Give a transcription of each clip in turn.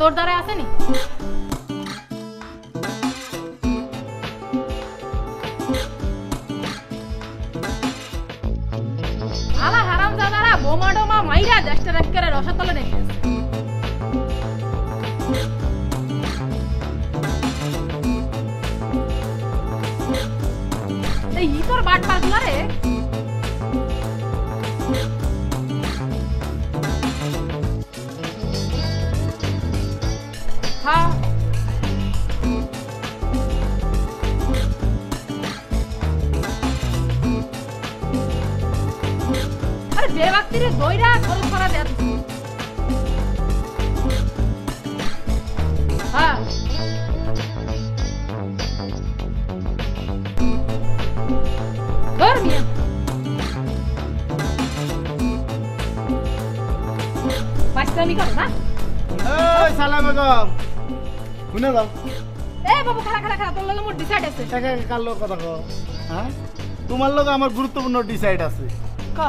তোর দ্বারা আসেনি আলা হারাম জাদারা বোমা ডোমা মাইরা দেশটা রাখকে রসাতলে রেখে এই তোর বাট পাগুলা রে হ্যাঁ আরে যে ব্যক্তিরে দইরা খরচ করা দেয় হ্যাঁ ধর্মিয়া পাঁচটামি করো না এই সালাম বেগম শুনে যাও এ বাবু খাড়া খাড়া খাড়া তোর লগে মোর ডিসাইড আছে একা কার লোক কথা কও হ্যাঁ তোমার লগে আমার গুরুত্বপূর্ণ ডিসাইড আছে ক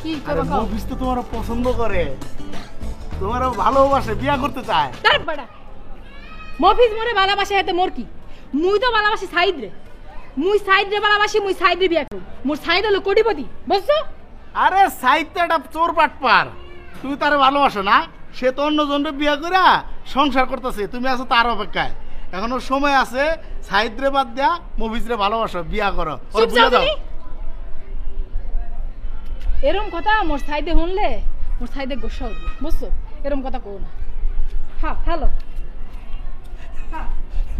কি আরে করব ক মফিজ তো তোমার পছন্দ করে তোমারও ভালোবাসে বিয়া করতে চায় তার বড়া মফিজ মোরে ভালোবাসে এতে মোর কি মুই তো ভালোবাসি সাইদ রে মুই সাইদ রে ভালোবাসি মুই সাইদ রে বিয়া করব মোর সাইদ হলো কোটিপতি বুঝছো আরে সাইদ একটা চোর বাটপার তুমি তারে ভালোবাসো না সে তো অন্য জনরে বিয়া করে সংসার করতেছে তুমি আছো তার অপেক্ষায় এখনো সময় আছে সাইদ রে বাদ দেয়া মফিজ রে ভালোবাসো বিয়া করো ওরে বুঝা দাও এরম কথা মোর সাইদে শুনলে মোর সাইদে গোসা উঠবে বুঝছো এরম কথা কও না হ্যাঁ হ্যালো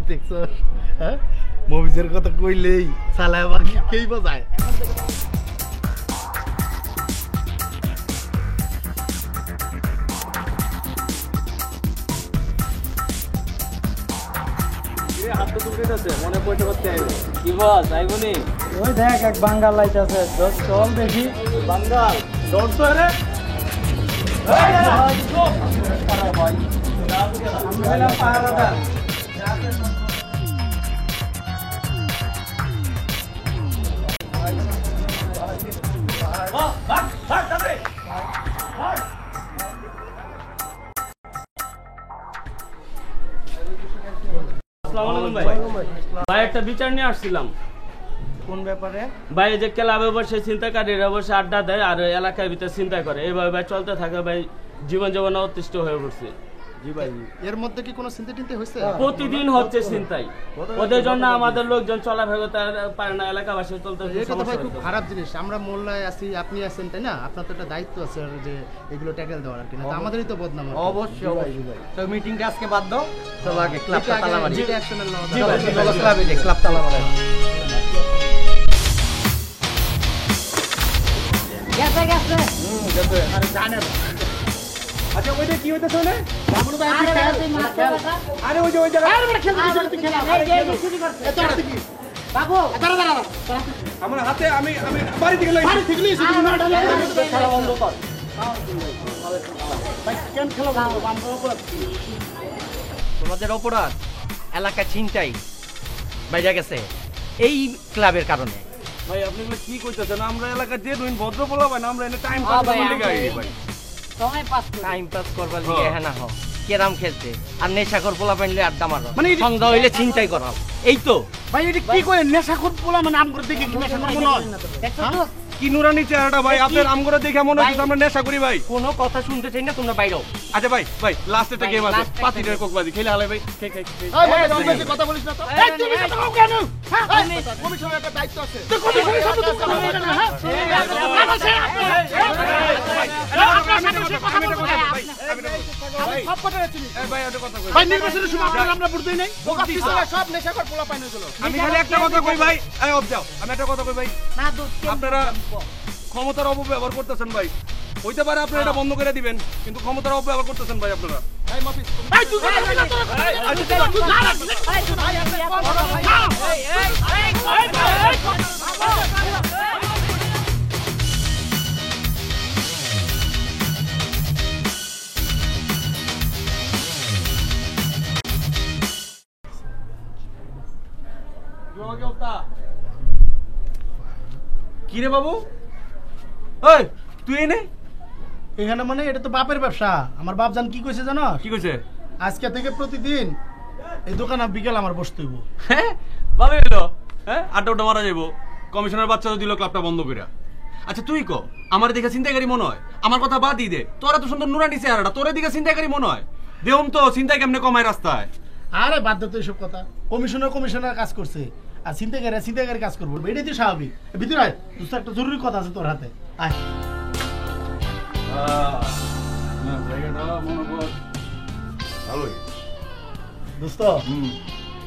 দেখছো হ্যাঁ মফিজের কথা কইলেই চালায় বাকি কেই বাজায় মনে পড়তে করতে কি বস আইবনি ওই দেখ এক বাঙ্গাল লাইট আছে চল দেখি বাঙ্গাল দৌড়তো রে ভাই একটা বিচার নিয়ে আসছিলাম কোন ব্যাপারে ভাই যে ক্লাবে বসে চিন্তাকারীরা বসে আড্ডা দেয় আর এলাকার ভিতরে চিন্তা করে এইভাবে ভাই চলতে থাকে ভাই জীবন জীবন অতিষ্ঠ হয়ে পড়ছে জি ভাই এর মধ্যে কি কোনো চিন্তা টিন্তা হইছে প্রতিদিন হচ্ছে চিন্তাই ওদের জন্য আমাদের লোকজন চলাফেরা পারে না এলাকাবাসী চলতে এটা তো ভাই খুব খারাপ জিনিস আমরা মোল্লায় আছি আপনি আছেন তাই না আপনার তো একটা দায়িত্ব আছে যে এগুলো ট্যাকেল দেওয়ার আর কি না তো আমাদেরই তো বদনাম হবে। অবশ্যই অবশ্যই তো মিটিংটা আজকে বাদ দাও চলো আগে ক্লাবটা তালা মারি যেটা অ্যাকশনের নেওয়া জি ভাই, চলো ক্লাবে যাই ক্লাব তালা মারি গেছে গেছে আরে জানে না আচ্ছা ওইটা কি হইতেছে না বাবুল ভাই আরে তুই মারতে কথা আরে ওই যে ওই জায়গা আরে বড় খেলতে তুই খেলা আরে শুরু করতে এত আর কি বাবু দাঁড়া দাঁড়া আমার হাতে আমি বাড়ি থেকে লই বাড়ি থেকে লিয়েছি তুমি না ডালে খেলা বন্ধ কর ভাই কেন খেলা বন্ধ আমরা অপরাধ কি তোমাদের অপরাধ এলাকা চিন্তাই বাইরে গেছে এই ক্লাবের কারণে ভাই আপনি কি কইতেছেন আমরা এলাকার যে দুই ভদ্র বলা ভাই আমরা এনে টাইম পাস ভাই, করতে গেছি ভাই সময় পাস কর টাইম পাস করবার লিগে হ্যাঁ না হও কেরাম খেলতে আর নেশাখোর পোলা পাইলে আড্ডা মারো মানে সন্ধ্যা হইলে চিন্তাই করো এই তো ভাই এটা কি কই নেশাখোর পোলা মানে নাম করে দেখি নেশাখোর মনে হয় দেখছো তো কি নুরানি চেহারাটা ভাই আপনার আমগরে দেখে মনে হচ্ছে আমরা নেশা করি ভাই কোনো কথা শুনতে চাই না তোমরা বাইরেও আচ্ছা ভাই ভাই লাস্ট একটা গেম আছে last একটা 5 লিটার কোকবাজি খেলে আলে ভাই খেয়ে খেয়ে এই ভাই তুমি বেশি কথা বলিস না তো এই তুমি কথা বল কেন হ্যাঁ কমিশনের একটা দায়িত্ব আছে তো কমিশনের সাথে তো কথা বলবে না হ্যাঁ সব কথা চিনি ভাই একটা কথা কই ভাই নির্বাচনের সময় আমরা ভোট দেই নাই বোকা পিছনে সব নেশাখোর পোলা পাইনে গেল আমি খালি একটা কথা কই ভাই এই অফ যাও আমি একটা কথা কই ভাই না দুধ আপনারা ক্ষমতার অপব্যবহার করতেছেন ভাই হইতে পারে আপনারা এটা বন্ধ করে দিবেন কিন্তু ক্ষমতার অপব্যবহার করতেছেন ভাই আপনারা এই মফিজ এই তুই কথা বলিস না তোর কথা কি রে বাবু ওই তুই এনে এখানে মানে এটা তো বাপের ব্যবসা আমার বাপ জান কি কইছে জানো কি কইছে আজকে থেকে প্রতিদিন এই দোকানে বিকেল আমার বসতে হইব। হ্যাঁ ভালোই হলো। হ্যাঁ আড্ডা মারা যাইবো। কমিশনার বাচ্চা তো দিল ক্লাবটা বন্ধ কইরা। আচ্ছা তুই ক আমার দিকে চিন্তাকারী মনে হয়? আমার কথা বাদ দিয়ে দে, তোরা তো সুন্দর নুরানি চেহারাটা, তোর দিকে চিন্তাকারী মনে হয়? দেহম তো চিন্তায় কেমনে কমায় রাস্তায়। আরে বাদ দে তো এসব কথা। কমিশনার কাজ করছে আর চিন্তাকারী কাজ করবো, এটাই তো স্বাভাবিক। ভিতরে আয়, দোস্ত একটা জরুরি কথা আছে তোর হাতে, আয়। ভালোই দোস্ত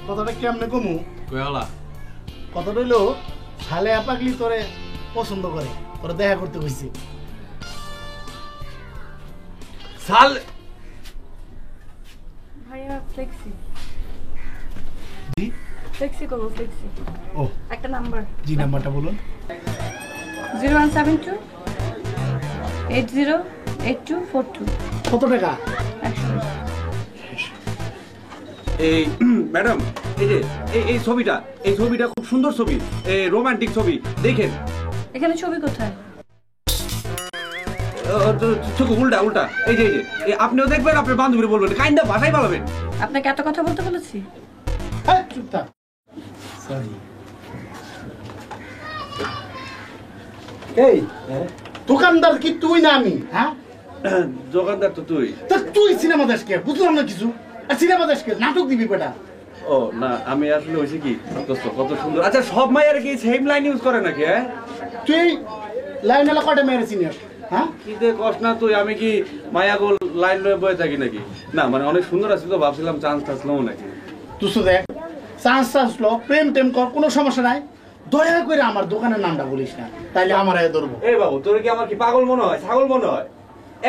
কথাটা কেমনে কমু? কয়ালা কথাটা হইলো ছালে আপাগলি তোরে পছন্দ করে, তোরে দেখা করতে কইছি। সাল ভাইয়া ফ্লেক্সি জি ফ্লেক্সি করবো, ফ্লেক্সি। ও একটা নাম্বার। জি নাম্বারটা বলুন। 0172 808242। কত টাকা? 100। এই ম্যাডাম এই যে এই ছবিটা খুব সুন্দর ছবি, এই রোমান্টিক ছবি, দেখেন। এখানে ছবি কোথায়? চোখ উল্টা এই যে আপনিও দেখবেন, আপনার বান্ধবীরা বলবেন, কাইন্ডা ভাষাই বলবেন। আপনাকে এত কথা বলতে বলেছি? হ্যাঁ চুপ থাক। সরি। এই দোকানদার কি তুই না আমি? হ্যাঁ দোকানদার তো তুই। তা তুই সিনেমা দেশকে বুঝলাম না কিছু। আর সিনেমা দেশকে নাটক দিবি বেটা? ও না, আমি আসলে হয়েছে কি দোস্ত, কত সুন্দর। আচ্ছা সব মায়ের কি সেম লাইন ইউজ করে নাকি? হ্যাঁ তুই লাইন এলা কয়টা মেরে চিনিস? হ্যাঁ কি দে কস না তুই, আমি কি মায়া গোল লাইন লয়ে বয়ে থাকি নাকি? না মানে অনেক সুন্দর আছে তো, ভাবছিলাম চান্স টান্সলাম নাকি। তুই দেখ চান্স লো, প্রেম টেম কর, কোনো সমস্যা নাই। দয়া করে আমার দোকানের নামটা বলিস না, তাইলে আমার আয় ধরবো। এই বাবু তোর কি আমার কি পাগল মনে হয়, ছাগল মনে হয়?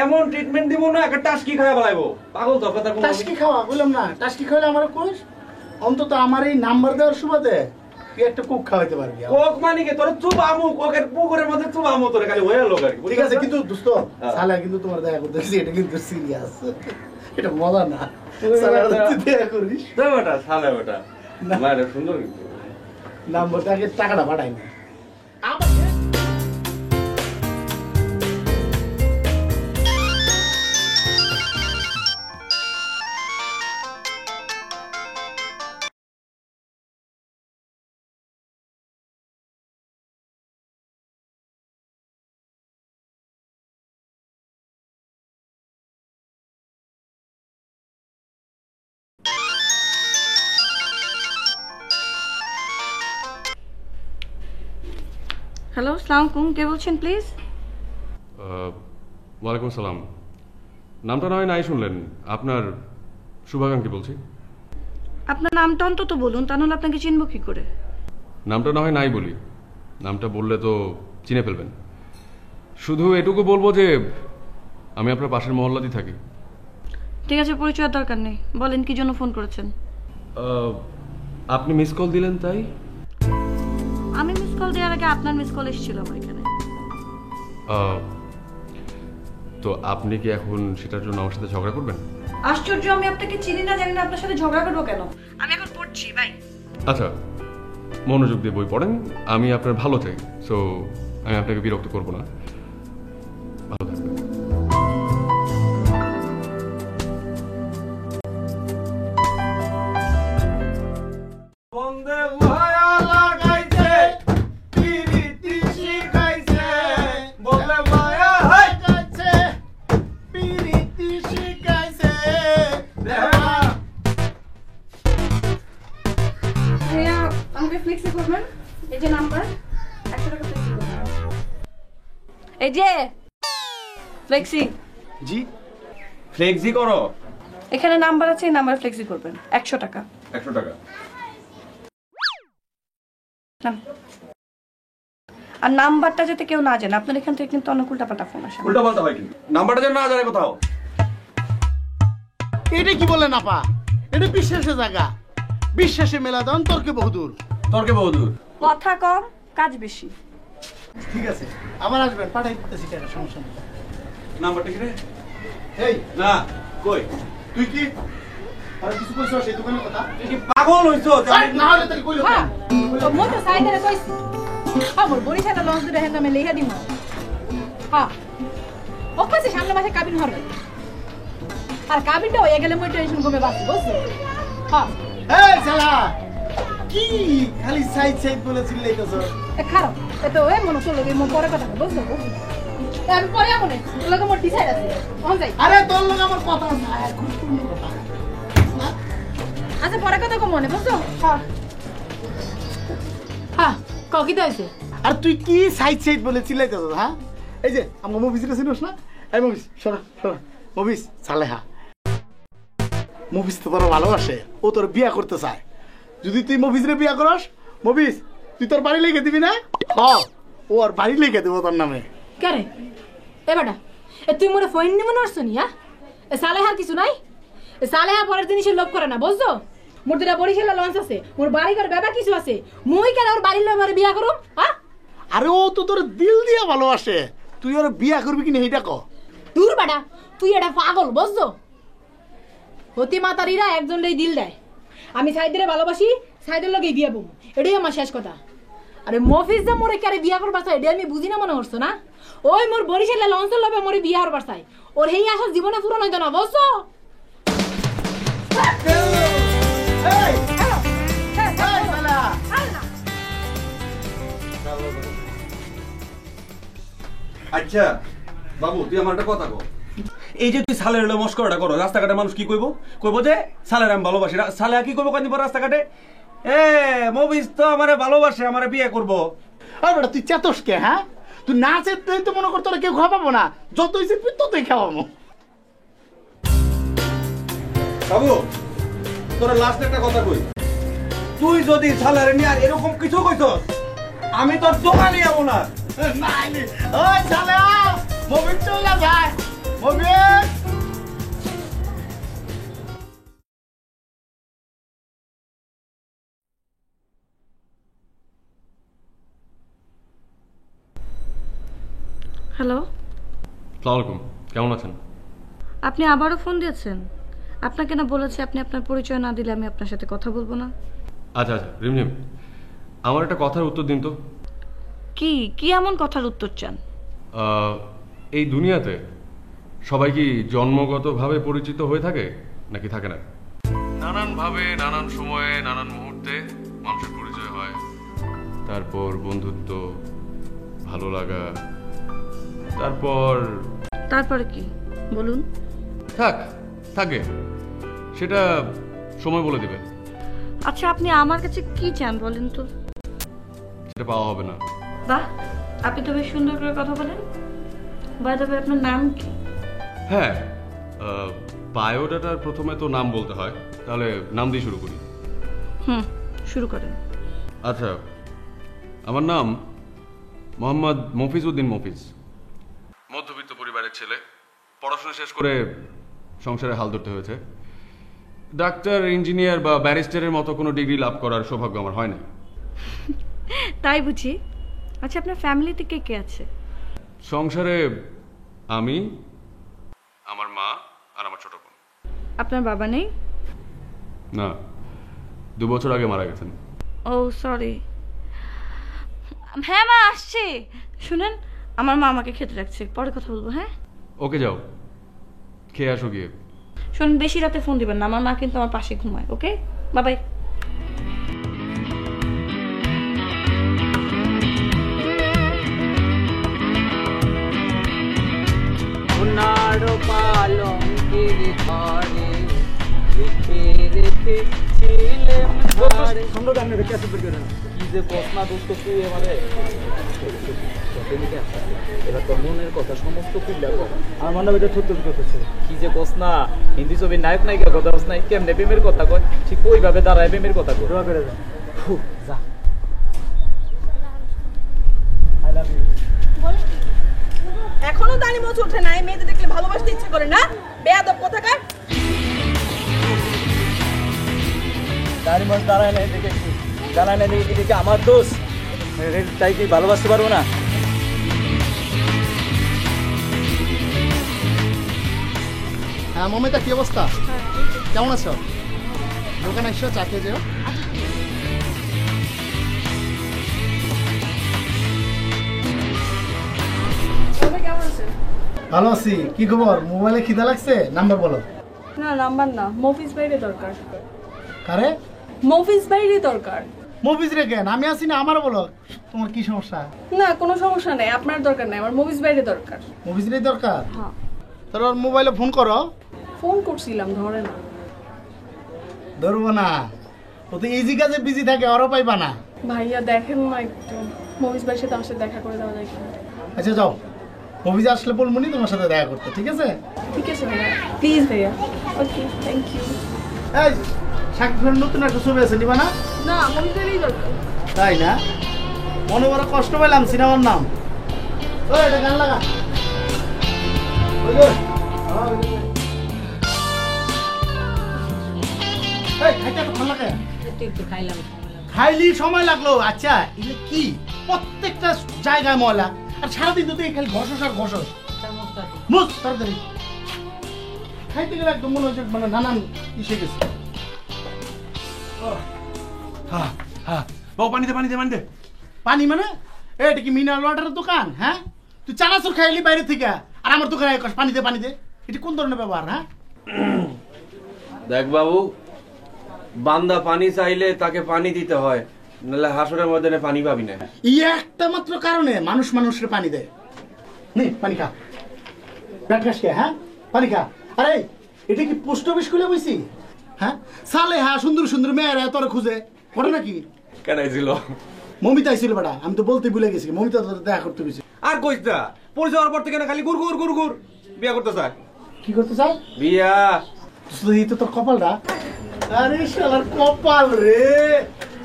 এমন ট্রিটমেন্ট দিব না, একটা টাস্কি খাওয়া বলাইবো। পাগল তোর কথা কোনো। টাস্কি খাওয়া বললাম না, টাস্কি খাওয়ালে আমার কোষ অন্তত আমার এই নাম্বার দেওয়ার সুবাদে তুই একটা কুক খাওয়াইতে পারবি। কোক মানে কি তোর চুপ আমু, কোকের পুকুরের মধ্যে চুপ আমু তোর খালি হয়ে লোক আর কি। ঠিক আছে কিন্তু দোস্ত সালা কিন্তু তোমার দেখা করতেছি, এটা কিন্তু সিরিয়াস, এটা মজা না। সালা তুই দেখা করিস দে বেটা, সালে বেটা মায়ের সুন্দর কিন্তু। নাম্বারটা আগে টাকাটা পাঠাই না। হ্যালো, আসসালামু আলাইকুম, কে বলছেন প্লিজ? ওয়ালাইকুম সালাম। নামটা নয় নাই শুনলেন, আপনার শুভাকাঙ্ক্ষী বলছি। আপনার নামটা অন্তত বলুন, তা নাহলে আপনাকে চিনব কি করে? নামটা না হয় নাই বলি, নামটা বললে তো চিনে ফেলবেন। শুধু এটুকু বলবো যে আমি আপনার পাশের মহল্লাতেই থাকি। ঠিক আছে, পরিচয়ের দরকার নেই, বলেন কি জন্য ফোন করেছেন? আপনি মিস কল দিলেন তাই? আমি মিস কল দেওয়ার আগে আপনার মিস কল এসেছিল আমার এখানে। তো আপনি কি এখন সেটার জন্য আমার সাথে ঝগড়া করবেন? আশ্চর্য, আমি আপনাকে চিনি না, জানি না, আপনার সাথে ঝগড়া করবো কেন? আমি এখন পড়ছি, বাই। আচ্ছা মনোযোগ দিয়ে বই পড়েন, আমি আপনার ভালো চাই, সো আমি আপনাকে বিরক্ত করবো না। ভালো থাকবেন। বন্দে ভয়া লাগাইছে পিরিতি শিখাইছে, বলে মায়া হাইছে পিরিতি শিখাইছে দেওয়া। ভাইয়া আমাকে ফ্লেক্সি করবেন, এই যে নাম্বার 100 টাকা ফ্লেক্সি করবেন। এই যে ফ্লেক্সি। জি ফ্লেক্সি করো। এখানে নাম্বার আছে, এই নাম্বার ফ্লেক্সি করবেন, 100 টাকা। 100 টাকা। আর নাম্বারটা যাতে কেউ না জানে, আপনার এখান থেকে কিন্তু অনেক উল্টাপাল্টা ফোন আসে। উল্টা পাল্টা হয় কিন্তু, নাম্বারটা যেন না জানে কোথাও। এটা কি বলেন আপা? এটা বিশ্বাসের জায়গা, বিশ্বাসে মেলা দেন তর্কে বহুদূর। তর্কে বহুদূর। কথা কম, কাজ বেশি। ঠিক আছে আবার আসবেন, পাঠাই দিতেছি টাকা, সমস্যা নেই। নাম্বারটা কি রে? এই না কই তুই কি আর কিছু কইছ সেই দোকানের কথা? তুই কি পাগল হইছো? না হলে তাই কইলো হ্যাঁ, তো মোটো সাইডে কইছি। আমার বরিশালে লঞ্চ ধরে হেন আমি লেখা দিমু। হ্যাঁ, ও কইছে সামনে মাসে কাবিন হবে। আর কাবিনটা হয়ে গেলে মই টেনশন কমে বাঁচি বুঝছো? হ্যাঁ এই শালা কি খালি সাইড সাইড বলে চিল্লাইতেছ? খারাপ এতো ওই মনে চলো মন পরে কথা বুঝছো? আমি পরে মনে লোকে মোর ডিসাইড আছে কোন যাই। আরে তোর লগে আমার কথা আছে খুব সুন্দর কথা। আচ্ছা পরে কথা কম মনে বুঝছো? হ্যাঁ হ্যাঁ কি হয়েছে? আর তুই কি সাইড সাইড বলে চিল্লাইতেছ? হ্যাঁ এই যে আমার মুভিসটা চিনিস না? এই মুভিস শোনা শোনা মুভিস সালেহা মুভিস তো তোর ভালোবাসে, ও তোর বিয়া করতে চায়। যদি তুই মুভিসরে বিয়া করস, মুভিস তুই তোর বাড়ি লিখে দিবি না? হ্যাঁ ও আর বাড়ি লিখে দেবো তোর নামে। কে রে এ বেটা এ তুই মোরে ফোন নিয়ে মনে হচ্ছ নি? হ্যাঁ এ সালেহার কিছু নাই? এ সালেহা পরের জিনিসের লোভ করে না বুঝছো? মোর দুটা বরিশাল লঞ্চ আছে, মোর বাড়ি ঘর ব্যাপার কিছু আছে, মুই কেন ওর বাড়ির লোক আমার বিয়া করুম? হ্যাঁ আরে ও তো তোর দিল দিয়া ভালোবাসে, তুই ওর বিয়া করবি কিনা এইটা ক। দূর বেটা তুই এটা পাগল বুঝছো? হতি মাতারিরা একজনই দিল দেয়। আমি সাইদের ভালোবাসি, সাইদের লগে বিয়া বম, এটাই আমার শেষ কথা। আরে মফিজ যা মোরে কারে বিয়া করবার চাই এটা আমি বুঝি না মনে হচ্ছে না? ওই মোর বরিশালে লঞ্চের লবে মোরে বিয়া করবার চাই, ওর হেই আশা জীবনে পূরণ হইতো না বুঝছো? আচ্ছা বাবু তুই আমার একটা কথা কর, এই যে তুই সালের হলে মস্করাটা করো, রাস্তাঘাটে মানুষ কি কইব? কইব যে সালের আমি ভালোবাসি। সালে কি কইব কদিন পর রাস্তাঘাটে? মুভিস তো আমারে ভালোবাসে, আমারে বিয়ে করবো। আর বেটা তুই চেতস কে? হ্যাঁ তুই না চেতই তো মনে কর তোরা কেউ খাওয়াবো না, যতই চেপবি ততই খাওয়াবো। বাবু তোরা লাস্ট একটা কথা কই, তুই যদি সালের নিয়ে এরকম কিছু কইছস আমি তোর দোকানে যাবো না। ওই শালা মুভিস চলে যায় মুভিস। হ্যালো আসসালামু আলাইকুম, কেমন আছেন? আপনি আবারও ফোন দিয়েছেন? আপনাকে না বলেছি আপনি আপনার পরিচয় না দিলে আমি আপনার সাথে কথা বলবো না। আচ্ছা আচ্ছা রিমঝিম, আমার একটা কথার উত্তর দিন তো। কি কি এমন কথার উত্তর চান? এই দুনিয়াতে সবাই কি জন্মগতভাবে পরিচিত হয়ে থাকে নাকি থাকে না? নানানভাবে নানান সময়ে নানান মুহূর্তে মানুষের পরিচয় হয়, তারপর বন্ধুত্ব, ভালো লাগা, তারপরে কি বলুন? থাকে, সেটা সময় বলে দিবে। আচ্ছা আপনি আমার কাছে কি চান বলেন তো? সেটা পাওয়া হবে না। বাহ, আপনি তো বেশ সুন্দর করে কথা বলেন। বাই দ্য ওয়ে, আপনার নাম কি? হ্যাঁ, বায়োডাটার প্রথমে তো নাম বলতে হয়, তাহলে নাম দিয়ে শুরু করি। শুরু করেন। আচ্ছা, আমার নাম মোহাম্মদ মফিজ উদ্দিন মফিজ। মধ্যবিত্ত পরিবারের ছেলে, পড়াশোনা শেষ করে সংসারে হাল ধরতে হয়েছে। ডাক্তার, ইঞ্জিনিয়ার বা ব্যারিস্টারের মতো কোনো ডিগ্রি লাভ করার সৌভাগ্য আমার হয় না। তাই বুঝি। আচ্ছা, আপনার ফ্যামিলিতে কে কে আছে? সংসারে আমি, আমার মা আর আমার ছোট বোন। আপনার বাবা নেই? না, 2 বছর আগে মারা গেছেন। ও সরি। হ্যাঁ মা, আসছে। শুনেন, আমার মা আমাকে খেতে রাখছে, পরে কথা বলবো। হ্যাঁ ওকে, যাও খেয়ে আসো গিয়ে। শুনুন, বেশি রাতে ফোন দিবেন না, আমার মা কিন্তু আমার পাশে ঘুমায়। ওকে, বাই বাই। মনের কথা সমস্ত আমার নাম এটা সত্য কথা কি যে কস না, হিন্দি ছবির নায়ক নায়িকার কথা কস নাই, কেমনে প্রেমের কথা কয়, ঠিক ওইভাবে দাঁড়ায় প্রেমের কথা কয়। যা, এখনো দাঁড়ি মোচ ওঠে নাই, মেয়েদের দেখলে ভালোবাসতে ইচ্ছে করে না? বেয়াদব কোথাকার। দাঁড়ি মোচ দাঁড়ায় নাই দেখে কি দাঁড়ায় নাই দেখে আমার দোষ, তাই কি ভালোবাসতে পারবো না? হ্যাঁ মমিতা, কি অবস্থা? কেমন আছো? দোকানে এসো, চা খেয়ে যেও। ভালো আছি। কি খবর? মোবাইলে খিদা লাগছে? নাম্বার বলো। না নাম্বার না, মফিজ ভাইরে দরকার। কারে? মফিজ ভাইরে দরকার। মফিজ রে কেন? আমি আছি না, আমারও বলো তোমার কি সমস্যা? না কোনো সমস্যা নাই, আপনার দরকার নাই, আমার মফিজ ভাইরে দরকার। মফিজ রে দরকার? হ্যাঁ। তোর ওর মোবাইলে ফোন করো। ফোন করছিলাম, ধরে না। ধরবো না, ও তো ইজি কাজে বিজি থাকে, ওরও পাইবা না। ভাইয়া দেখেন না একটু, মফিজ ভাইয়ের সাথে আমার সাথে দেখা করে দেওয়া যায় কিনা? আচ্ছা যাও, মফিজ আসলে বলবো নি তোমার সাথে দেখা করতে, ঠিক আছে? ঠিক আছে ভাইয়া, প্লিজ ভাইয়া। ওকে, থ্যাংক ইউ। এই সাকিব খানের নতুন একটা ছবি আছে, নিবা না? না, মফিজ ভাইয়েরই দরকার। তাই না? মনে বড় কষ্ট পেলাম সিনেমার নাম। ওই এটা গান লাগা। ওই যে, এই খাইতে তো ভালো লাগে। একটু খাইলাম। খাইলি সময় লাগলো। আচ্ছা এগুলো কি? প্রত্যেকটা জায়গায় ময়লা, আর সারাদিন তো এই খালি ঘষস আর ঘষস। মুখ তাড়াতাড়ি। খাইতে গেলে একদম মনে হচ্ছে মানে নানান ইসে গেছে। হ্যাঁ হ্যাঁ বাবু পানি দে পানি দে পানি দে। পানি মানে? এটা কি মিনারেল ওয়াটারের দোকান? হ্যাঁ, তুই চানাচুর খাইলি বাইরে থেকে, আর আমার দোকানে পানি দে পানি দে। এটা কোন ধরনের ব্যবহার? হ্যাঁ দেখ বাবু, বান্দা পানি চাইলে তাকে পানি দিতে হয়, নাহলে হাসরের ময়দানে পানি পাবি না। এই একটা মাত্র কারণে মানুষ মানুষের পানি দেয়। নে পানি খা, পেট খাস কে? হ্যাঁ পানি খা। আরে এটা কি পোস্ট অফিস খুলে বইছি? হ্যাঁ সালে হ্যাঁ সুন্দর সুন্দর মেয়েরা তোর খুঁজে করে নাকি? কেন ছিল? মমিতা আইছিল বেটা, আমি তো বলতে ভুলে গেছি। মমিতা তোর দেখা করতে গেছি। আর কইস না, পড়ে যাওয়ার পর থেকে না খালি গুর গুর গুর গুর বিয়া করতে চায়। কি করতে চাই? বিয়া। তোর কপালটা, আরে শালার কপাল রে,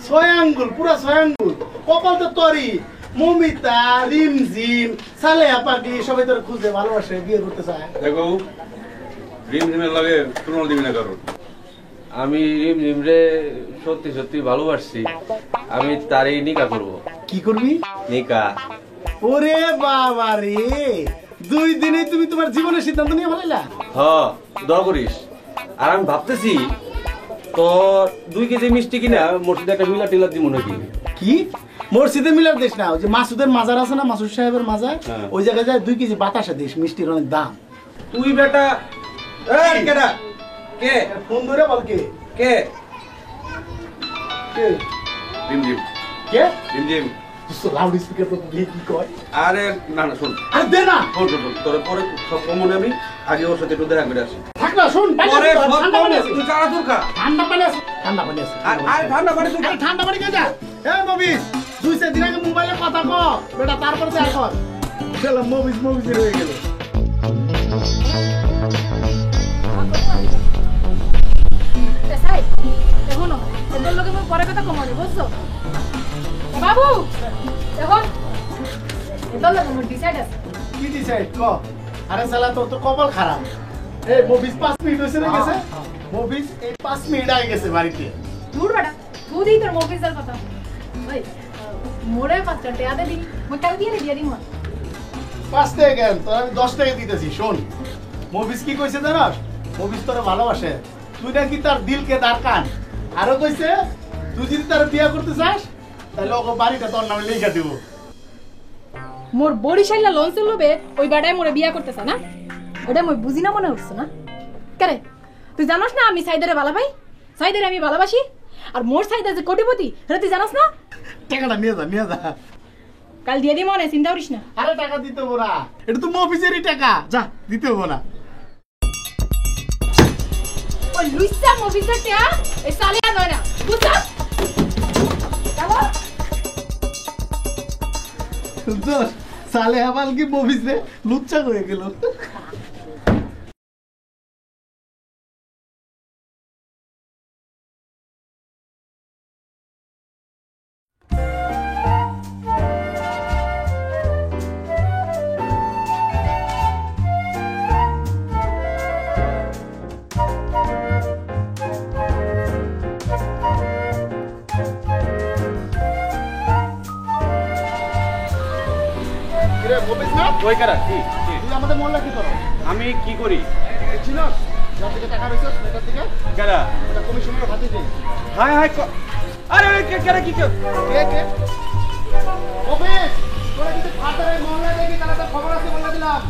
6 আঙ্গুল, পুরা 6 আঙ্গুল কপাল তো তোরই। মমিতা, রিমঝিম, সালেহা পাটি সবাই তোর খুঁজে ভালোবাসে, বিয়ে করতে চায়। দেখো রিমঝিমের লাগে তুলনা দিবি না কারণ আমি রিমঝিমরে সত্যি সত্যি ভালোবাসছি। আমি তারই নিকা করব। কি করবি? নিকা। ওরে বাবা রে, 2 দিনে তুমি তোমার জীবনের সিদ্ধান্ত নিয়ে ফেলাইলা? হ্যাঁ দোয়া করিস। আর আমি ভাবতেছি তোর 2 কেজি মিষ্টি কিনা মসজিদে একটা মিলা টিলা দিব নাকি। কি মসজিদে মিলার দিস না? ওই যে মাসুদের মাজার আছে না, মাসুদ সাহেবের মাজার, ওই জায়গায় যায় 2 কেজি বাতাসা দিস, মিষ্টির অনেক দাম। তুই বেটা এই কেডা? কে ফোন ধরে বল কে? কে? কে? রিমঝিম। কে? রিমঝিম। তুই লাউড স্পিকার তো দিয়ে কি কয়? আরে না না শোন। আরে দে না। শোন শোন তোর পরে সব কমন আমি আগে ওর সাথে একটু দেখা করে আসি। থাক না, শুন পরে ঠান্ডা পানি আছে, তুই চারা দূর খা। ঠান্ডা পানি আছে, ঠান্ডা পানি আছে। আর ঠান্ডা পানি তুই ঠান্ডা পানি কে যা? এই মবিস, 2 দিন আগে মোবাইলে কথা কও বেটা, তারপরে দেখা কর। চল মবিস হয়ে গেল। এখনো এদের লোকে পরে কথা কমাবে, বুঝছো বাবু? এখন এদের লোক আমার ডিসাইড আছে। কি ডিসাইড ক? আরে শালা তোর তো কপাল খারাপ। এই মবিস 5 মিনিট হইছে না গেছে? মবিস এই 5 মিনিট আগে গেছে বাড়িতে। দূর বেটা, তুই দিই তোর মফিজের কথা। ওই মোরে 5 টাকা দে দিই, মই কাল দিয়ে দিই মা। 5 টাকা কেন? তোর আমি 10 টাকা দিতেছি। শোন মবিস কি কইছে জানাস? মবিস তোরে ভালোবাসে, তুই নাকি তার দিলকে দারকান। আরো কইছে তুই যদি তার বিয়ে করতে চাস তাহলে ওকে বাড়িটা তোর নামে লিখে দিব। মোর বরিশাইলা লঞ্চ লবে ওই বাড়ায় মোরে বিয়া করতেছ না? ওটা মই বুঝি না মনে হচ্ছে না? কেরে তুই জানোস না আমি সাইদারে ভালো পাই, সাইদারে আমি ভালোবাসি, আর মোর সাইদা যে কোটিপতি এটা তুই জানোস না? টাকাটা নিয়ে যা। কাল দিয়ে দিই মনে, চিন্তা করিস না। আরে টাকা দিতে হবো না, এটা তো মফিজেরই টাকা, যা দিতে হবো না। ওই লুইসা মফিজের টাকা এই সালিয়া নয় না, বুঝছস? দোষ সালে আবার কি মফিজে লুচ্চা হয়ে গেল। ওই কারা কি তুই আমাদের মোল্লা কি করো? আমি কি করি ছিল যার থেকে টাকা রয়েছে সেটার থেকে কারা ওটা কমিশনের হাতে দেই। হাই হাই আরে কারা কি কে অফিস তোরা কিন্তু ফাটারে মোল্লা দেখি তারা তো খবর আছে বলে দিলাম।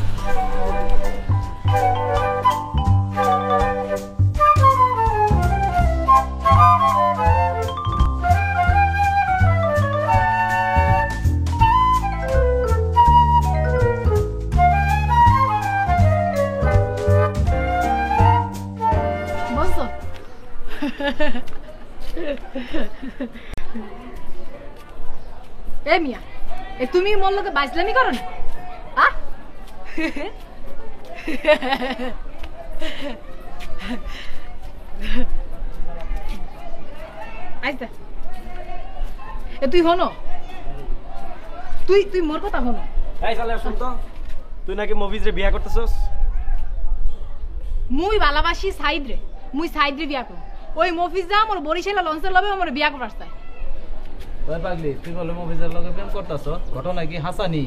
এ মিয়া, এ তুমি মোর লগে বাইসলামি করো না? আইতা এ তুই হনো, তুই মোর কথা হনো। এই চলে শুন তো, তুই নাকি মুভিজ রে বিয়া করতেছস? মুই ভালোবাসি সাইদ রে, মুই সাইদ রে বিয়া করব। ওই মফিজ যা মোর বরিশালা লঞ্চের লবে আমার বিয়া করার চাই। ওই পাগলি, তুই বলে মুভিজের লগে প্রেম করতেছ? ঘটনা কি হাসানি?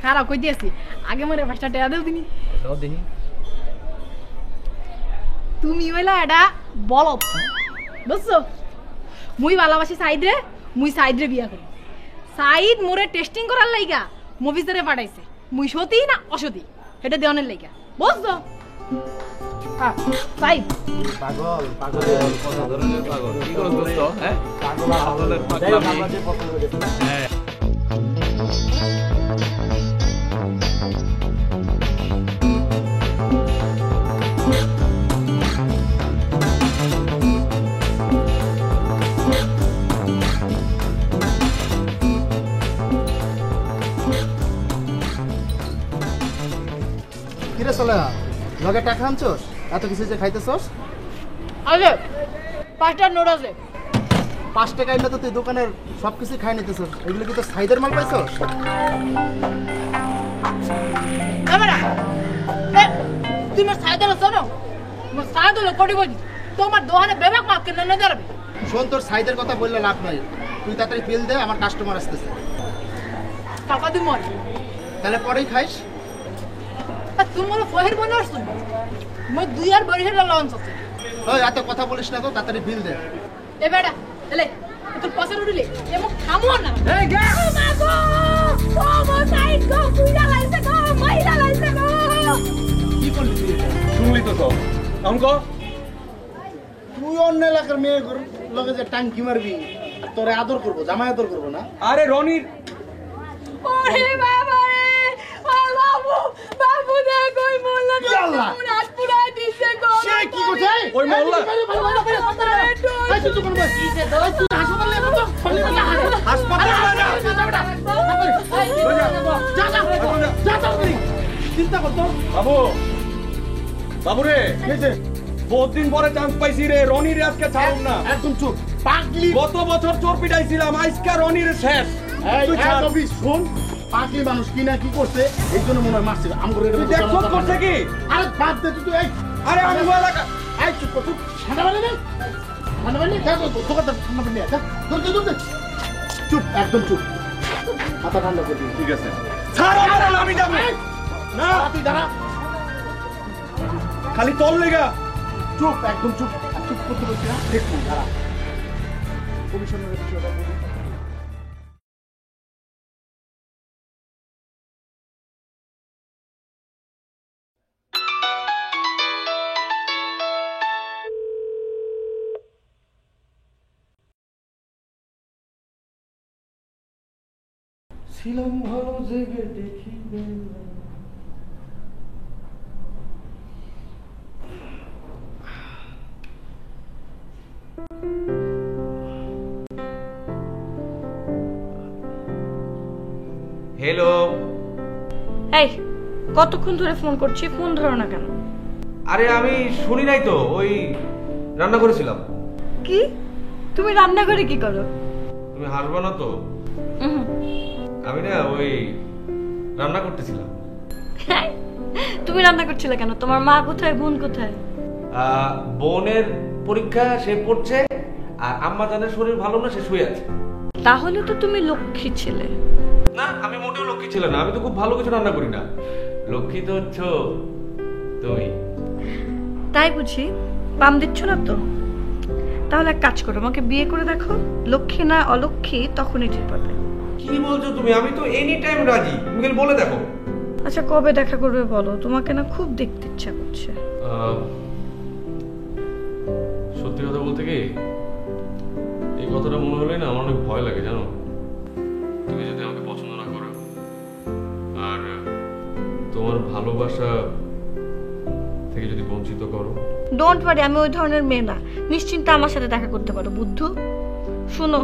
খারাপ কই দিয়েছি, আগে মরে 5টা টাকা দেও দিনি। দাও দেখি। তুমি হইলা এটা বলদ, বুঝছো? মুই ভালোবাসি সাইদ রে, মুই সাইদ রে বিয়া করি। সাইদ মোরে টেস্টিং করার লাইগা মুভিজরে পাঠাইছে, মুই সতী না অসতী এটা দেওয়ানের লাইগা, বুঝছো? সাইদ পাগল, পাগলের কথা ধরনের পাগল। কি করছ দোস্ত? হ্যাঁ, পাগলের পাগলামি। হ্যাঁ। কিরে চলে লগে টাকা আনছস? এত কিছু যে খাইতেছস? আরে 5টা নোট আছে। 5 টাকা আইলে তো তুই দোকানের সবকিছু খাই নিতেছস। এগুলো কি তো সাইদের মাল পাইছস? ক্যামেরা এ তুই মোর সাইদের শোনো, মোর সাইদ হলো কোটিপতি, তোমার দোকানে বেবাক মাছ কেন না দাঁড়াবে? শোন, তোর সাইদের কথা বললে লাভ নাই। তুই তাড়াতাড়ি বিল দে, আমার কাস্টমার আসতেছে। টাকা দি মর তাহলে পরেই খাইস। তুমি মোর ফহির বনার শুন, মোর 2 আর বরিশালা লঞ্চ আছে। ওই এত কথা বলিস না তো, তাড়াতাড়ি বিল দে। এ বেটা এলে তোর পাশে উঠলে এমন থামো না। এই গে ও মা গো, ও মো সাইড গো, কুইলা লাইছে গো, মাইলা লাইছে গো। কি করলি তুই? শুনলি তো সব, এখন কো তুই অন্য এলাকার মেয়ে লগে যে টাঙ্কি মারবি, আর তোরে আদর করবো, জামাই আদর করবো না? আরে রনির ওরে বাবা রে, ও বাবু, বাবু দেখো ওই মোল্লা কেমন হাত পুরা দিছে গো। সে কি করছে? ওই মোল্লা চিন্তা করতো বাবু, বাবু রে বহুত দিন পরে চান্স পাইছি রে, রনির আজকে ছাড়ুন না। একদম চুপ পাগলি। গত বছর চোর পিটাইছিলাম, আজকে রনির শেষ। তুই ছাড়। শোন, পাগলি মানুষ কি না কি করছে, এই জন্য মনে হয় মারছে। তুই দেখছো করছে কি? আরে বাদ দে তুই। এই আরে আমি এলাকা এই চুপ কর, চুপ। ঠান্ডা পানি নেই, ঠান্ডা পানি নেই। দোকানদার ঠান্ডা পানি নেই। ধর চুপ, একদম চুপ। মাথা ঠান্ডা করবি। ঠিক আছে, ছাড় আমার, আমি যাবো না। তুই দাঁড়া, খালি তোর লেগা। চুপ, একদম চুপ। চুপ করতে বলছি না, দেখবো দাঁড়া। কমিশনারের বিষয়টা বলি। ছিলাম ভালো জেগে দেখি হ্যালো। এই কতক্ষণ ধরে ফোন করছি, ফোন ধরো না কেন? আরে আমি শুনি নাই তো, ওই রান্না করেছিলাম। কি তুমি রান্নাঘরে কি করো? তুমি হাসবে না তো? উহুম। আমি না ওই রান্না করতেছিলাম। তুমি রান্না করছিলে কেন? তোমার মা কোথায়, বোন কোথায়? বোনের পরীক্ষা, সে পড়ছে, আর আম্মা জানের শরীর ভালো না, সে শুয়ে আছে। তাহলে তো তুমি লক্ষ্মী ছেলে। না, আমি মোটেও লক্ষ্মী ছিল না, আমি তো খুব ভালো কিছু রান্না করি না। লক্ষ্মী তো হচ্ছ তুমি। তাই বুঝি? পাম দিচ্ছ না তো? তাহলে এক কাজ করো, আমাকে বিয়ে করে দেখো, লক্ষ্মী না অলক্ষ্মী তখনই ঠিক পাবে। কি বলছো তুমি? আমি তো এনি টাইম রাজি, তুমি খালি বলে দেখো। আচ্ছা কবে দেখা করবে বলো, তোমাকে না খুব দেখতে ইচ্ছা করছে। সত্যি কথা বলতে কি, এই কথাটা মনে হলে না আমার অনেক ভয় লাগে, জানো? তুমি যদি আমাকে পছন্দ না করো, আর তোমার ভালোবাসা থেকে যদি বঞ্চিত করো? ডোন্ট ওয়ারি, আমি ওই ধরনের মেয়ে না। নিশ্চিন্তে আমার সাথে দেখা করতে পারো বুদ্ধু। শোনো,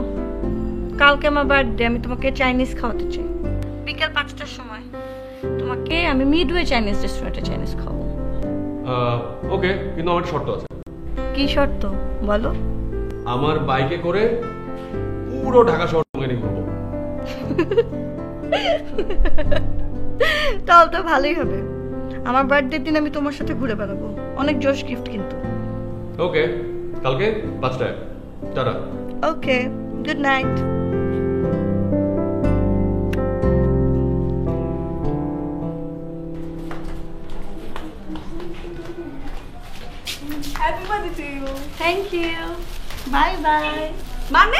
কালকে আমার বার্থডে, আমি তোমাকে চাইনিজ খাওয়াতে চাই। বিকেল 5টার সময় তোমাকে আমি মিডওয়ে চাইনিজ রেস্টুরেন্টে চাইনিজ খাওয়াবো। ওকে, কিন্তু আমার একটা শর্ত আছে। কি শর্ত বলো? আমার বাইকে করে পুরো ঢাকা শহর নিয়ে ঘুরবো। তাহলে তো ভালোই হবে। আমার বার্থডে দিন আমি তোমার সাথে ঘুরে বেড়াবো। অনেক জোশ গিফট কিন্তু। ওকে, কালকে 5টায়। Tata. Okay, good night. Happy birthday to you. Thank you. Bye bye. মানে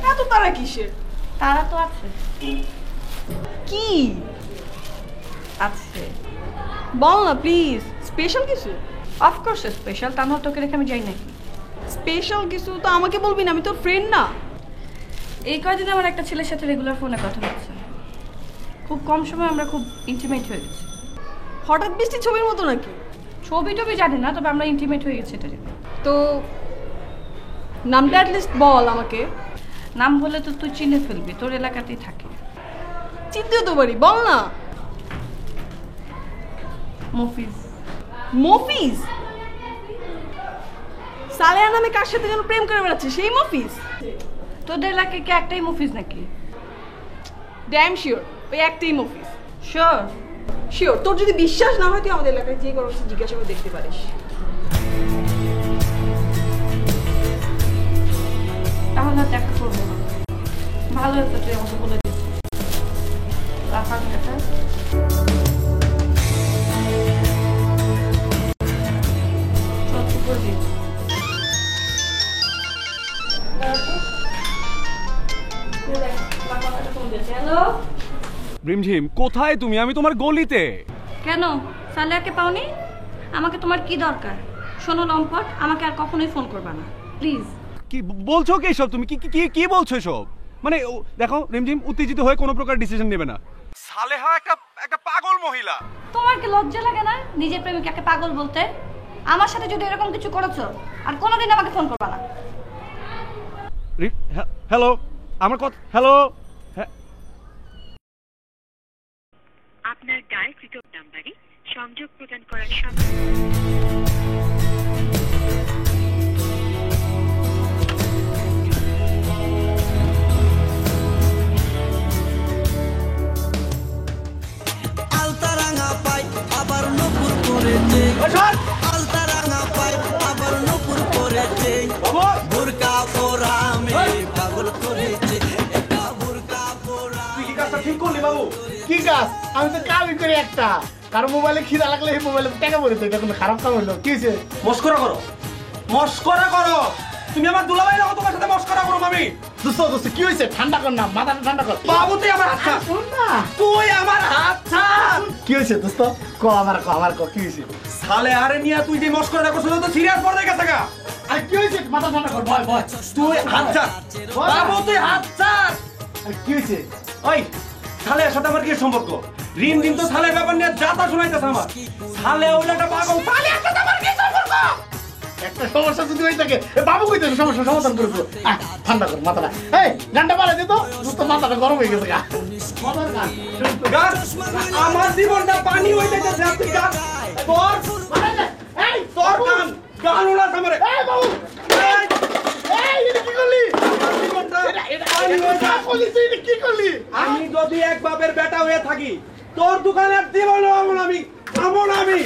এত তারা কিসের? তারা তো আছে। কি আছে? বল না প্লিজ, স্পেশাল কিছু? অফকোর্স স্পেশাল, তা নয় তোকে রেখে আমি যাই নাকি? স্পেশাল কিছু তো আমাকে বলবি না, আমি তোর ফ্রেন্ড না। এই কয়দিন আমার একটা ছেলের সাথে রেগুলার ফোনে কথা হচ্ছে। খুব কম সময় আমরা খুব ইন্টিমেট হয়ে গেছি। হঠাৎ বৃষ্টি ছবির মতো নাকি? ছবি টবি জানি না, তবে আমরা ইন্টিমেট হয়ে গেছি এটা জানি। তো নামটা অ্যাটলিস্ট বল আমাকে। নাম বলে তো তুই চিনে ফেলবি, তোর এলাকাতেই থাকে। চিনতেও তো পারি, বল না। মফিজ। মফিজ? সালেহা নামে কার সাথে যেন প্রেম করে বেড়াচ্ছে, সেই মফিজ? তোদের এলাকায় কি একটাই মফিজ নাকি? ড্যাম শিওর ওই একটাই মফিজ। শিওর? শিওর। তোর যদি বিশ্বাস না হয় তুই আমাদের এলাকায় যে কোনো জিজ্ঞাসা করে দেখতে পারিস। তাহলে দেখা করবো না। ভালো হতো তুই আমাকে বলে দিচ্ছিস। রাখার কথা সত্যি করে দিস। হ্যালো, রিমঝিম, কোথায় তুমি? আমি তোমার গলিতে। কেন সালেহাকে পাওনি? আমাকে তোমার কি দরকার? শোনো লম্পট, আমাকে আর কখনোই ফোন করবা না প্লিজ। কি বলছো কি সব তুমি? কি কি কি বলছো সব? মানে দেখো রিমঝিম, উত্তেজিত হয়ে কোনো প্রকার ডিসিশন নেবে না। সালেহা একটা পাগল মহিলা। তোমার কি লজ্জা লাগে না নিজের প্রেমিকাকে পাগল বলতে? আমার সাথে যদি এরকম কিছু করেছো আর কোনোদিন আমাকে ফোন করবা না। হ্যালো, আমার কথা। হ্যালো, আপনার ডায়ালকৃত নাম্বারে সংযোগ প্রদান করার সময় আলতারাঙা পাই আবার নপুর করেছে, আলতারাঙা পাই আবার নপুর করেছে, বুরকা পরা মেয়ে পাগল করেছে, একটা বুরকা পরা। তুই কি কাজটা ঠিক করলি বাবু? কি কাজ? আমি তো কামই করি একটা। কারো মোবাইলে খিদা লাগলে এই মোবাইলে টাকা পড়ে তো, এটা কোনো খারাপ কাম হলো? কি হয়েছে? মস্করা করো, মস্করা করো। তুমি আমার দুলাভাই না, তোমার সাথে মস্করা করো আমি। দোস্ত দোস্ত কি হয়েছে? ঠান্ডা কর না, মাথাটা ঠান্ডা কর। বাবু তুই আমার হাত ছাড়। শোন না, তুই আমার হাত ছাড়। কি হয়েছে দোস্ত? ক আমার ক কি হয়েছে? সালে আরে নিয়া তুই যে মস্করাটা করছিস তো সিরিয়াস পড়ে গেছে গা। আরে কি হয়েছে? মাথা ঠান্ডা কর, ভয় ভয়। তুই হাত ছাড় বাবু, তুই হাত ছাড়। আরে কি হয়েছে? ওই সালের সাথে আমার কি সম্পর্ক? রিম দিন তো সালের ব্যাপার নিয়ে যাতা শোনাইতেছে আমার। সালে ওই একটা পাগল, সালের সাথে আমার কি সম্পর্ক? একটা সমস্যা যদি হয়ে থাকে বাবু কইতে সমস্যা সমাধান করে দেবো। ঠান্ডা কর মাথাটা। এই গানটা বাড়াই দে তো, দোস্ত মাথাটা গরম হয়ে গেছে গা। গান আমার জীবনটা পানি হয়ে যাইতেছে। তুই গান তোর, এই তোর গান গান উড়াস আমারে। এই বাবু, এই এটা কি করলি? কি করলি? আমি যদি এক বাপের বেটা হয়ে থাকি, তোর দোকানের জীবনও আমি খাবো না। আমি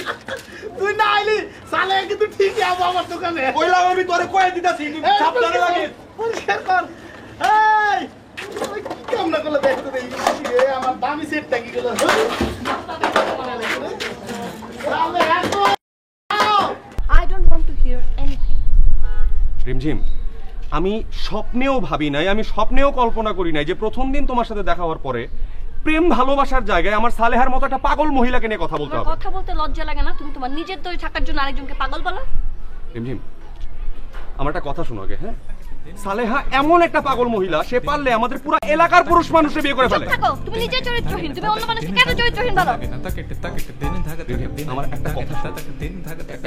তুই না আইলি সালে কিন্তু ঠিকই আবো আমার দোকানে। কইলাম আমি তোরে কয়ে দিতাছি, সাবধানে লাগে। পরিষ্কার কর। এই কি কাম না করলে দেখতে দেই রে, আমার দামি সেটটা কি গেল? I don't want to hear anything. রিমঝিম, আমি স্বপ্নেও ভাবি নাই, আমি স্বপ্নেও কল্পনা করি নাই যে প্রথম দিন তোমার সাথে দেখা হওয়ার পরে প্রেম ভালোবাসার জায়গায় আমার সালেহার মতো একটা পাগল মহিলাকে নিয়ে কথা বলতে হবে। কথা বলতে লজ্জা লাগে না? তুমি তোমার নিজের দই থাকার জন্য আরেকজনকে পাগল বলো? রিমঝিম, আমার একটা কথা শোনো আগে। হ্যাঁ, সালেহা এমন একটা পাগল মহিলা, সে পারলে আমাদের পুরো এলাকার পুরুষ মানুষকে বিয়ে করে ফেলে। থাকো, তুমি নিজে চরিত্রহীন, তুমি অন্য মানুষকে কেন চরিত্রহীন বলো? আমার একটা কথা,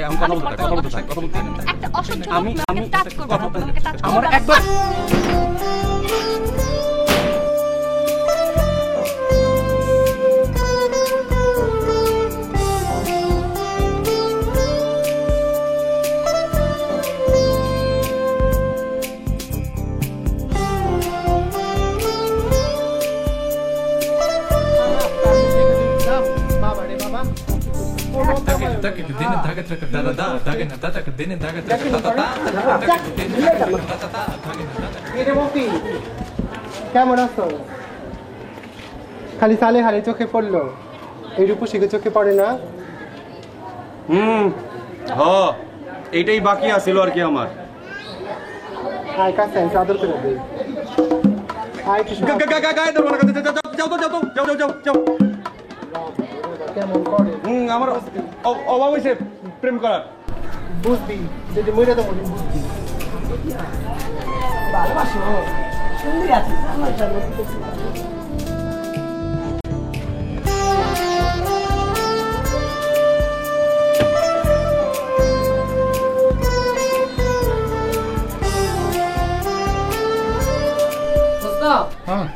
আমি কথা বলতে চাই, কথা বলতে চাই। একটা অসহ্য লোক আমাকে টাচ করবে না, তোমাকে টাচ করবে আমার না। একবার কেমন আছো? খালি সালে হারে চোখে পড়লো, এই রূপসীকে চোখে পড়ে না? এইটাই বাকি আছিল আর কি আমার। আয় কাছে আদর করে দেই। আয় কেমন করে? আমার অভাব হয়েছে প্রেম করার। বুঝবি যদি মরে তো বুঝবি। ভালোবাসো সুন্দর আছে।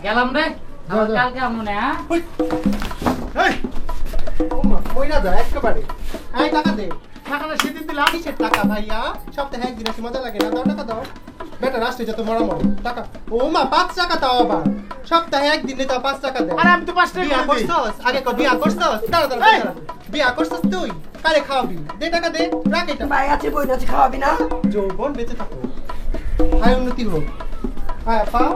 গেলাম রে, কালকে মনে হয় মইরা যা একেবারে। এই টাকা দে, টাকাটা সেদিন দিলে কিসের টাকা ভাইয়া? সপ্তাহে একদিন আসি মজা লাগে না? দাও টাকা দাও। বেটা রাষ্ট্রে যত মরা মরে টাকা। ও মা 5 টাকা দাও আবার। সপ্তাহে একদিনে তাও 5 টাকা দে। আরে আমি তো 5 টাকা বিয়া করছস? আগে কো বিয়া করছস? দাঁড়া দাঁড়া। বিয়া করছস তুই? কারে খাওয়াবি? দে টাকা দে, রাখ এটা। ভাই আছে বই আছে খাওয়াবি না? যৌবন বেঁচে থাকো, আয় উন্নতি হোক। আয় পাও।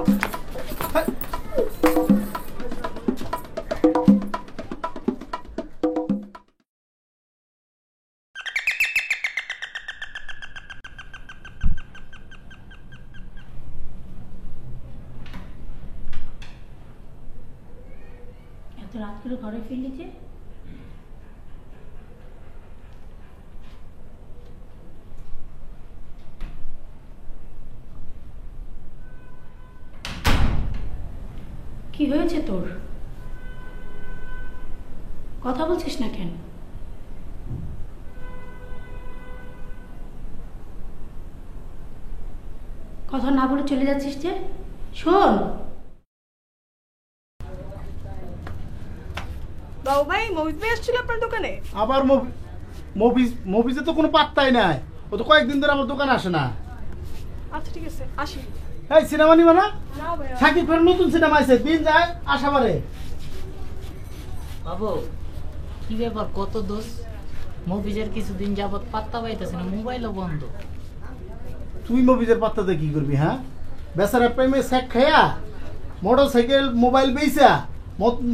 রাত করে ঘরে ফিরলি যে? কি হয়েছে তোর? কথা বলছিস না কেন? কথা না বলে চলে যাচ্ছিস যে? শোন, বাবু ভাই মুভিজ ভাই আসছিল আপনার দোকানে? আবার মুভিজে তো কোনো পাত্তাই নাই, ও তো কয়েকদিন ধরে আমার দোকানে আসে না। আচ্ছা ঠিক আছে, আসি। এই সিনেমা নিবা না? না ভাইয়া। সাকিব খানের নতুন সিনেমা আছে, দিন যায় আশাবারে। বাবু কি ব্যাপার, কত দোষ? মুভিজের কিছুদিন যাবত পাত্তা পাইতেছে না, মোবাইলও বন্ধ। তুই মুভিজের পাত্তাতে কি করবি? হ্যাঁ, বেচারা প্রেমে শেখ খাইয়া মোটর সাইকেল মোবাইল বেচা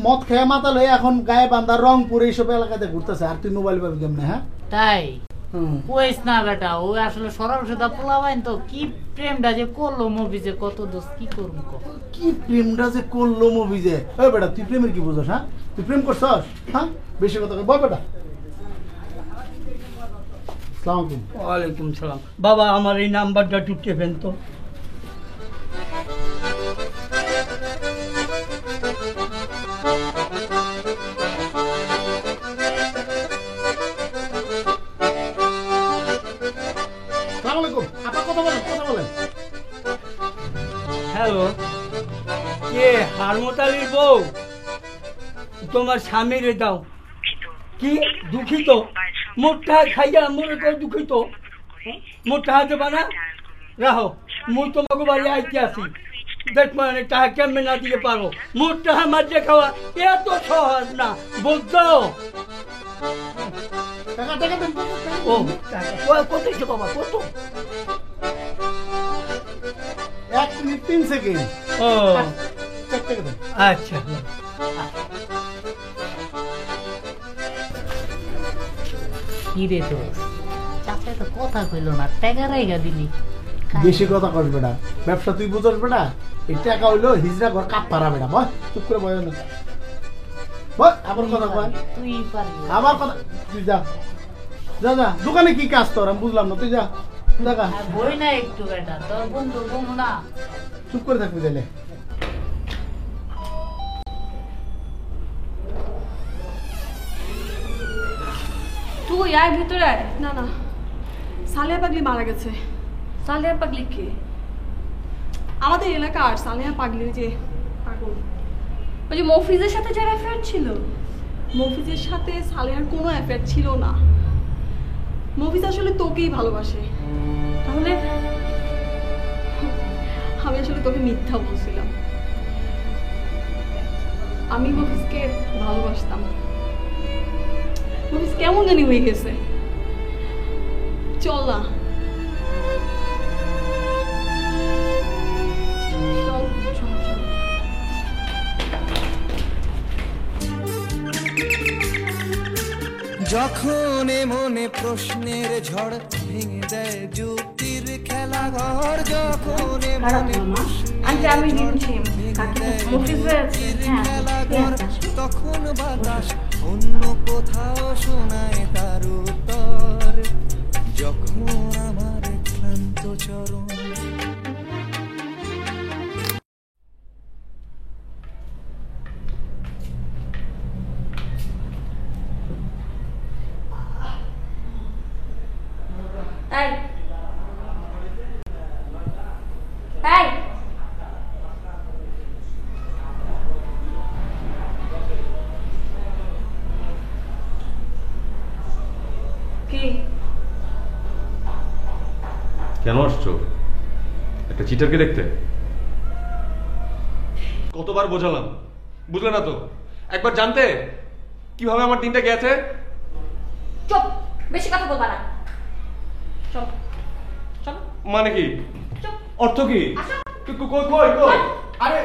মদ খেয়ে মাতাল হয়ে এখন গায়ে বান্ধা রংপুর এইসব এলাকাতে ঘুরতেছে, আর তুই মোবাইল পাবি কেমনে? হ্যাঁ তাই কইস না বেটা, ও আসলে সরলসুদা পোলাবাইন তো, কি প্রেমটা যে করলো মুভিজে, কত দোষ কি করবো? কি প্রেমটা যে করলো মুভিজে? ওই বেটা তুই প্রেমের কি বুঝছ? হ্যাঁ, তুই প্রেম করছস? হ্যাঁ, বেশি কথা বল বেটা। ওয়ালাইকুম সালাম। বাবা আমার এই নাম্বারটা টুটে ফেন তো। হ্যালো, কে হারমতালির বউ? তোমার স্বামীরে দাও। কি দুঃখিত? মোটা খাইয়া মনে করে দুঃখিত, মোটা দেবা না? রাহো, মুই তোমাকে বাড়ি আইতে আসি। দেখ মানে টাকা কেমনে না দিয়ে পারো? মোটা মাঝে খাওয়া এত সহজ না, বুঝছো? ও কত বাবা, কত? 1 মিনিট 3 সেকেন্ড। ও আচ্ছা, কি রে তোর চাচা তো কথা কইলো না, টাকা রাইগা দিলি। বেশি কথা কস বেটা, ব্যবসা তুই বুঝস বেটা। এই টাকা হইলো হিজরা ঘর কাপ পারা বেটা। বল চুপ করে বয় না, বল আবার কথা কয়। তুই পারবি আবার কথা, তুই যা যা যা। দোকানে কি কাজ তোর আমি বুঝলাম না, তুই যা। দেখা বই না একটু বেটা, তোর বন্ধু বমু না। চুপ করে থাকবি তাহলে। তুই আয় ভিতরে আয়। না না, সালেহা পাগলি মারা গেছে। সালেহা পাগলি কে? আমাদের এলাকার সালেহা পাগলি, যে পাগল, ওই যে মফিজের সাথে যার অ্যাফেয়ার ছিল। মফিজের সাথে সালেহার কোনো অ্যাফেয়ার ছিল না। মফিজ আসলে তোকেই ভালোবাসে। তাহলে আমি আসলে তোকে মিথ্যা বলছিলাম। আমি মফিজকে ভালোবাসতাম। মফিজ কেমন জানি হয়ে গেছে। চল না, চল চল চল। যখন মনে প্রশ্নের ঝড় ভেঙে দেয় যুক্তির খেলা ঘর, যখন মনে আমি দিচ্ছি যুক্তির খেলা ঘর, তখন বাতাস অন্য কোথাও শোনায় তার উত্তর। যখন আমার ক্লান্ত চরণ এই এই কি কেন আসছো? একটা চিটারকে দেখতে? কতবার বোঝালাম, বুঝলে না তো? একবার জানতে কিভাবে আমার দিনটা গেছে। চুপ, বেশি কথা বলবা না। চল চল। মানে কি? অর্থ কি? কই কই কই? আরে